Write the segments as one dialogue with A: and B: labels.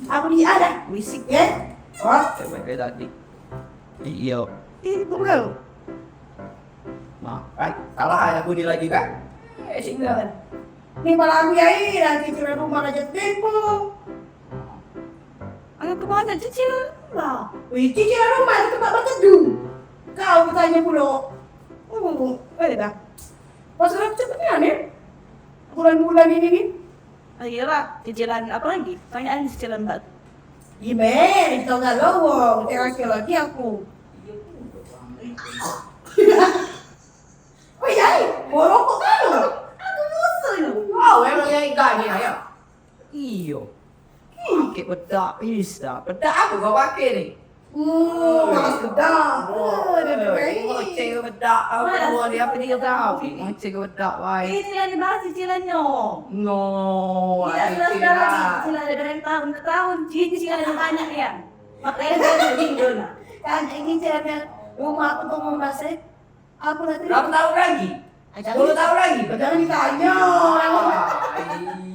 A: Aku di ada berisik ya. Oh,
B: Kayak tadi. Iya.
A: itu kau.
B: Salah aku ini lagi kak.
A: Tinggal. Ini malah aku yai nanti cuma rumah aja tempo.
C: Ayo kemana cicil?
A: Lah, wih cicilan rumah itu tempat berteduh. Kau bertanya pula. Dah. Pas cepetnya nih. Bulan-bulan ini nih.
C: Ayolah, cicilan apa lagi? Tanyaan cicilan batu.
A: Imen, itu nggak lowong. Laki-laki aku. Oh yai, borong kok kamu? Aku musuh.
B: Oh, emang yang ikan ya ya. Iyo. Pakai bedak bisa. Bedak aku gak pakai nih.
A: Mas gedang.
B: Ngoceh ke bedak. Apa dia apa dia tahu? Ngoceh ke bedak baik.
C: Cicilan di mana cicilannya?
B: No,
C: Tidak selesai cicilan dari tahun ke tahun. Cicilan yang banyak ya. Makanya saya tinggal.
A: Kan ini caranya rumah aku tuh mau masuk. Aku nanti.
B: Berapa tahun lagi? 10 tahun lagi.
A: Jangan ditanya.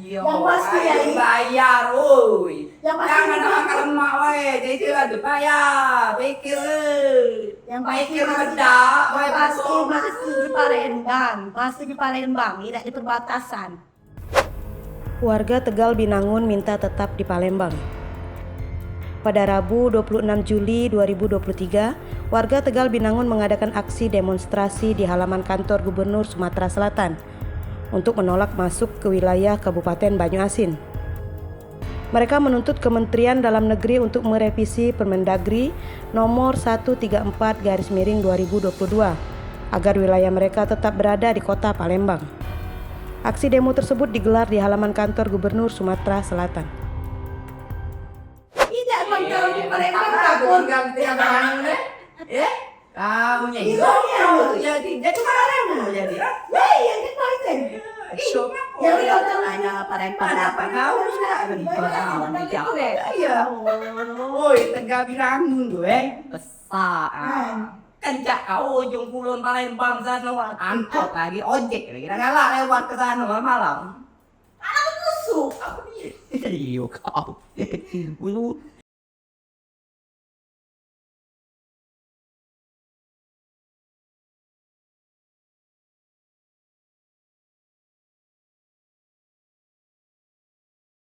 B: Iya.
A: Yang pasti ya.
B: Bayar, woi.
A: Yang pasti
B: Jangan
A: itu.
B: akal emak, woi. Jadi ada bayar. Pikir,
A: Yang pasti
B: pikir bedak, woi
A: pasti
B: masuk.
A: masih di Palembang, masih di Palembang, tidak di perbatasan.
D: Warga Tegal Binangun minta tetap di Palembang. Pada Rabu 26 Juli 2023, warga Tegal Binangun mengadakan aksi demonstrasi di halaman kantor Gubernur Sumatera Selatan untuk menolak masuk ke wilayah Kabupaten Banyuasin. Mereka menuntut Kementerian Dalam Negeri untuk merevisi Permendagri nomor 134/2022 agar wilayah mereka tetap berada di kota Palembang. Aksi demo tersebut digelar di halaman kantor Gubernur Sumatera Selatan.
A: Tidak kontrol di Palembang
B: Aku
A: takut.
B: ganti yang mana nih? Ya? Kamu nyanyi.
A: Iya.
B: Jadi mana mau jadi?
A: Ya, yang kita itu.
B: So,
A: Yang kita tahu.
C: Hanya Palembang.
B: apa kau sudah? Iya. Woi, Tegal Binangun gue besar. Kan jak kau ujung kulon Palembang sana angkot lagi ojek kira ngalah lewat ke sana malam.
A: Aku musuh.
B: Iyo kau. Lu